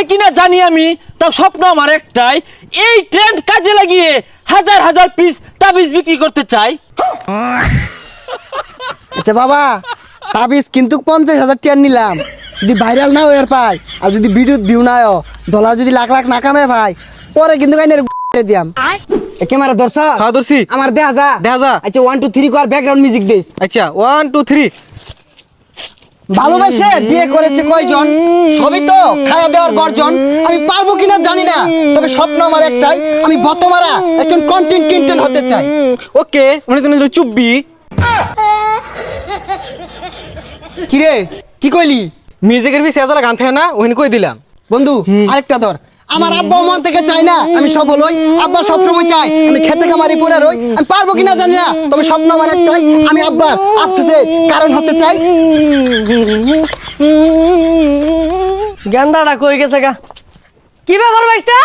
হবে কিনা জানি আমি, তাও স্বপ্ন আমার একটাই, এই ট্রেন্ড কাজে লাগিয়ে হাজার হাজার পিস তাবিজ বিক্রি করতে চাই। আচ্ছা বাবা, তাবিজ কিন্তু 50,000 টাকা নিলাম, যদি ভাইরাল না হয়ে পাই আর যদি ভিউ না হয়, ডলার যদি লাখ লাখ না কামে ভাই, পরে কিন্তু দিয়াম। ক্যামেরা ধরছ? হ্যাঁ ধরছি। আমার দেখা যা। আচ্ছা 1 2 3 কর, ব্যাকগ্রাউন্ড মিউজিক দিস। আচ্ছা 1 2 3। ভালোবাসে বিয়ে করেছে কয়জন, সবই তো খাওয়া দেওয়ার গর্জন। আমি পারবো কিনা জানি না, তবে স্বপ্ন আমার একটাই, আমি বতমারা একজন কন্টেন্ট ক্রিয়েটর হতে চাই। ওকে, মানে তুমি চুপবি। কিরে কি কইলি? মিউজিকের বি সেজালা গান থাকে না, ওখানে কই দিলাম। বন্ধু আরেকটা ধর। আমার আব্বা মন থেকে চাই না আমি সফল হই, আব্বা সবসময় চাই আমি খেতে খামারি পড়ে রই। আমি পারবো কিনা জানি না, তবে স্বপ্ন আমার একটাই, আমি আব্বার আফসোসের কারণ হতে চাই। গেন্দাটা কই গেছে গা? কি ব্যাপার ভাইস্তা?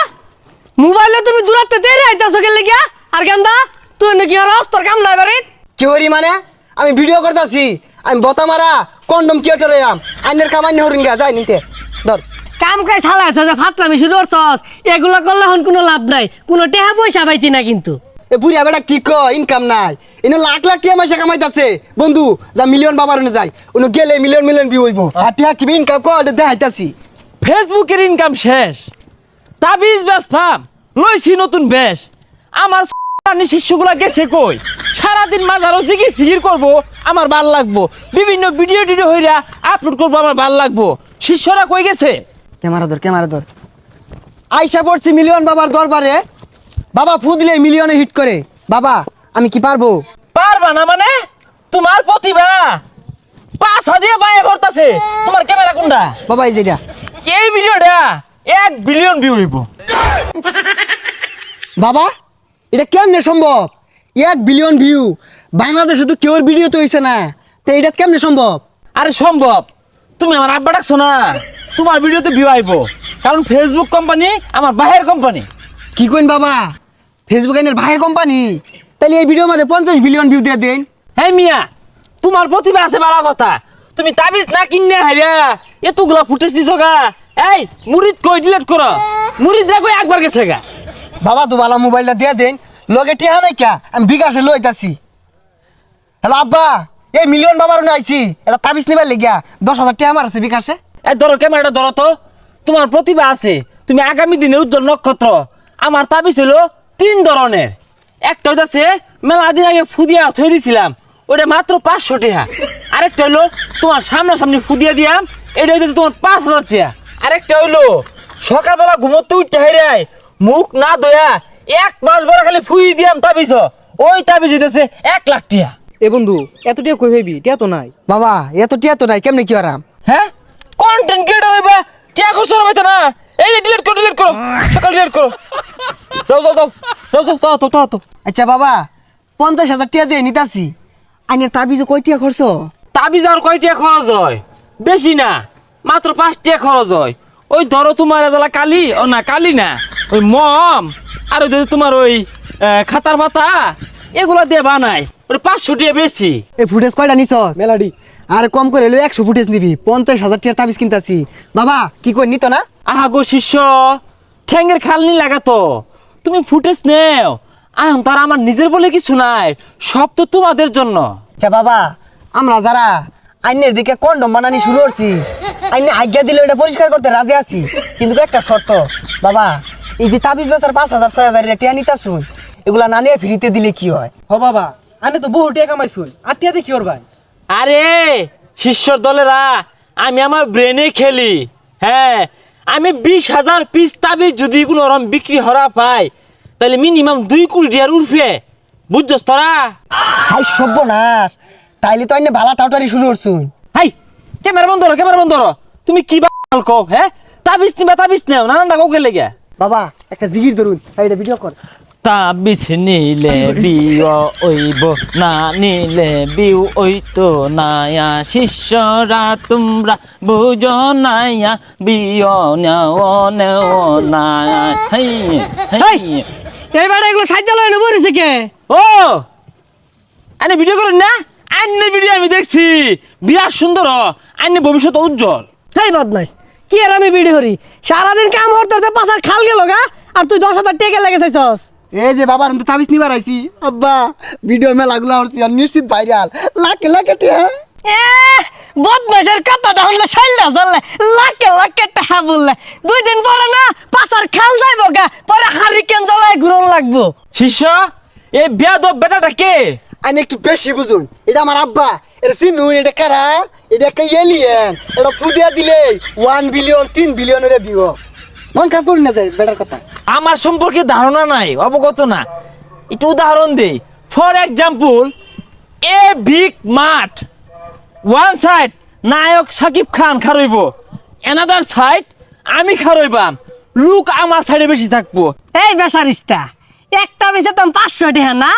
মোবাইলে তুমি দূরাতে তেরে আইতাছো গেলে গিয়া? আর গেন্দা তুই নাকি আর তোর কাম নাই বাড়ি? কি হরি মানে? আমি ভিডিও করতেছি, আমি বতামারা কন্ডম ক্রিয়েটর হইয়াম, আইনের কামান্য হরিঙ্গা যাই নিতে ধর। কাম কাজ চালাইছ যে ফাতলামি শুরু করছস, এগুলা করলে হন কোনো লাভ নাই, কোনো টেহা পয়সা পাইতি না কিন্তু। এ বুড়িয়া বেটা কি কয়, ইনকাম নাই, এনে লাখ লাখ টাকা পয়সা কামাইতাছে। বন্ধু যা মিলিয়ন বাবার ওনে যাই, ওনে গেলে মিলিয়ন মিলিয়ন ভিউ হইব। আর টিয়া কি ইনকাম কর দেখাইতাছি। ফেসবুকের ইনকাম শেষ, তাবিজ ব্যবসাম লইছি নতুন বেশ। আমার শিষ্যগুলা গেছে কই? সারাদিন মাঝারও জিগি ফিকির করবো, আমার ভাল লাগবো। বিভিন্ন ভিডিও টিডিও হইরা আপলোড করবো, আমার ভাল লাগবো। শিষ্যরা কই গেছে? ক্যামেরা ধর। আইসা পড়ছি মিলিয়ন বাবার দরবারে, বাবা ফু দিলে মিলিয়নে হিট করে। বাবা আমি কি পারবো? পারবা না মানে? তোমার প্রতিভা পাছা দিয়ে বাইরে ভরতাছে। তোমার ক্যামেরা কোনটা? বাবা এই যেটা। এই ভিডিওটা 1 বিলিয়ন ভিউ হইব। বাবা এটা কেমনে সম্ভব? 1 বিলিয়ন ভিউ বাংলাদেশে তো কেউর ভিডিও তো হইছে না, তো এটা কেমনে সম্ভব? আরে সম্ভব, তুমি আমার আব্বা ডাকছো না, তোমার ভিডিওতে ভিউ আইব। কারণ ফেসবুক কোম্পানি আমার বাহের কোম্পানি। কি কইন বাবা, ফেসবুক এর ভাইয়ের কোম্পানি? তাহলে এই ভিডিওর মধ্যে 50 বিলিয়ন ভিউ দিয়ে দেন। হ্যাঁ মিয়া, তোমার প্রতিভা আছে ভালো কথা, তুমি তাবিজ না কিনে হাইরা এতগুলা ফুটেজ দিছো গা। এই মুরিদ কই ডিলিট করো, মুরিদ রা কই একবার গেছে গা। বাবা তো ভালো মোবাইলটা দিয়ে দেন, লগে টিহা নাই কা, আমি বিকাশে লইতাছি। হ্যালো আব্বা, এই মিলিয়ন বাবার উনি আইছি, এটা তাবিজ নিবার লেগিয়া 10,000 টাকা আমার আছে বিকাশে। এই ধরো ক্যামেরাটা ধরো তো, তোমার প্রতিভা আছে, তুমি আগামী দিনের উজ্জ্বল নক্ষত্র। আমার তাবিজ হলো 3 ধরনের। একটা হইতাছে মেলা দিন আগে ফুদিয়া থই দিছিলাম, ওটা মাত্র 500 টাকা। আরেকটা হইলো তোমার সামনাসামনি ফুদিয়া দিয়াম, এটা হইতেছে তোমার 5,000 টাকা। আরেকটা হইলো সকালবেলা ঘুমোতে উঠতে হেরাই মুখ না ধোয়া 1 মাস বড় খালি ফুই দিয়াম তাবিজ, ওই তাবিজ হইতেছে 1 লাখ টাকা। এ বন্ধু এত টিয়া কই ভাবি? টিয়া তো নাই। বাবা এত টিয়া তো নাই, কেমনে কি আরাম? হ্যাঁ কন্টেন্ট ক্রিয়েটর হইবা, টিয়া করছো না ভাইতা না? এই ডিলিট করো সকাল ডিলিট করো। যাও। আচ্ছা বাবা 50,000 টাকা দিয়ে নিতাছি, আইনের তাবিজ কয় টাকা খরচ? তাবিজ আর কয় টাকা খরচ হয়? বেশি না, মাত্র 5 টাকা খরচ হয়। ওই ধরো তোমার এজালা কালি, ও না কালি না, ওই মম আর ওই ধরো তোমার ওই খাতার পাতা, এগুলা দিয়ে বানাই, ওই 500 টাকা বেশি। এই ফুটেজ কয়টা নিছস? মেলাডি। আর কম করে হলো 100 ফুটেজ নিবি, 50,000 টাকা তাবিজ কিনতাছি। বাবা কি কই নিত না? আহা গো শিষ্য, ঠ্যাঙ্গের খালনি লাগাতো, তুমি ফুটেজ নেও। এখন তার আমার নিজের বলে কিছু নাই, সব তো তোমাদের জন্য। আচ্ছা বাবা, আমরা যারা আইনের দিকে কন্ডম বানানি শুরু করছি, আইনে আজ্ঞা দিলে এটা পরিষ্কার করতে রাজি আছি, কিন্তু একটা শর্ত। বাবা এই যে তাবিজ বেচার 5,000 6,000 টাকা নিতা শুন, এগুলা না নিয়ে ফ্রিতে দিলে কি হয়? হ বাবা, আনে তো বহু টিয়া কামাইছুন, আর টিয়া দেখি ওর ভাই। আরে শিষ্যর দলেরা, আমি আমার ব্রেনে খেলি। হ্যাঁ, আমি 20,000 পিস তাবিজ যদি কোনো রকম বিক্রি হরা পাই, তাহলে মিনিমাম 2 কোটি টাকার উঠবে, বুঝছস তোরা? হাই সর্বনাশ, তাইলে তো আইনে ভালা টাউটারি শুরু করছুন। হাই ক্যামেরা বন্ধ করো, তুমি কি বাল কও? হ্যাঁ তাবিজ নেও নানানটা কৌকে লেগে। বাবা একটা জিগির ধরুন, এটা ভিডিও কর। তাবিজ নিলে বিও ওইব, না নিলে বিউ ওইতো নায়া। শিষ্যরা তোমরা বুঝো নায়া, বিও নেও নায়া। এই বেটা এগুলো সাজ্জা লয় বরিছে কে? ও আনে ভিডিও করুন না, আইনের ভিডিও আমি দেখছি, বিরাট সুন্দর, আইনের ভবিষ্যৎ উজ্জ্বল। হেই বদমাইশ, কি আর আমি বিড়ি করি সারাদিন কাম করতে পাশার খাল গেল গা আর তুই 10,000 টাকা লেগে চাইছস এই যে বাবার আমি তো তাবিজ নিবার আইছি আব্বা ভিডিও মেলাগুলো হচ্ছে আর নিশ্চিত ভাইরাল লাখে লাখে টিয়া এ বদমাশের কথাটা হলে শাইলা জানলে লাখে লাখে টাকা বললে 2 দিন পরে না পাশার খাল যাইবো গা পরে হারিকেন জ্বালায় ঘুরন লাগবো শিষ্য এই বেয়াদব বেটাটা কে? আমি একটু বেশি বুঝুন এটা আমার আব্বা এটা চিনুন এটা কারা এটা একটা এলিয়েন এটা ফুদিয়া দিলে 1 বিলিয়ন 3 বিলিয়নের ভিউ মন খারাপ করুন না যায় বেটার কথা আমার সম্পর্কে ধারণা নাই, অবগত না। একটু উদাহরণ দেই। ফর এক্সাম্পল, এ বিগ মাঠ, ওয়ান সাইড নায়ক শাকিব খান খারইব, অ্যানাদার সাইড আমি খারইবাম, লুক আমার সাইডে বেশি থাকবো। এই বেসারিস্তা একটা বেশে তো 500 টাকা না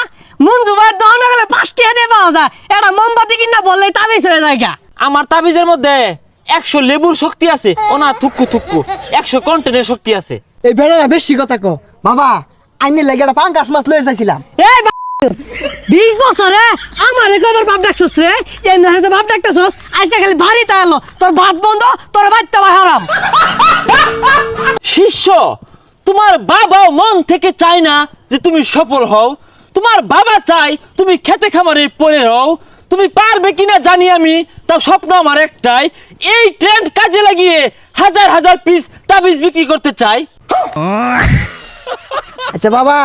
মঞ্জু ভাই দহন গেলে 5 টাকা দিয়ে পাওয়া যায় এটা মোমবাতি কিনা বললেই তাবিজ হয়ে যায় গা। আমার তাবিজের মধ্যে 100 লেবুর শক্তি আছে, ও না থুক্কু থুক্কু 100 কন্টেনের শক্তি আছে। এই বেটারা বেশি কথা কো বাবা আইনে লাগে একটা পাঙ্গাস মাছ লয়ে যাইছিলাম এই 20 বছরে আমার একবার বাপ ডাকছস রে এই না বাপ ডাকছস আজকে খালি বাড়িতে এলো তোর ভাত বন্ধ তোর বাচ্চা ভাই হারাম। শিষ্য, তোমার বাবাও মন থেকে চায় না যে তুমি সফল হও। তোমার বাবা চাই তুমি খেতে খামারে পড়ে রও। তুমি পারবে কিনা জানি আমি, তাও স্বপ্ন আমার একটাই, এই ট্রেন্ড কাজে লাগিয়ে হাজার হাজার পিস তাবিজ বিক্রি করতে চাই। আচ্ছা বাবা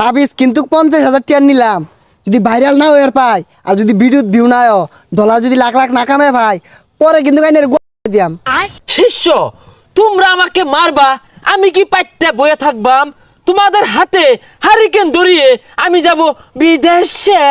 তাবিজ কিন্তু 50,000 টাকা নিলাম, যদি ভাইরাল না হয়ে পাই আর যদি বিদ্যুৎ ভিউ না হয় ডলার যদি লাখ লাখ না কামে ভাই পরে কিন্তু আইনের দিয়াম। শিষ্য, তোমরা আমাকে মারবা, আমি কি পাইতে বয়ে থাকবাম? তোমাদের হাতে হারিকেন ধরিয়ে আমি যাব বিদেশে।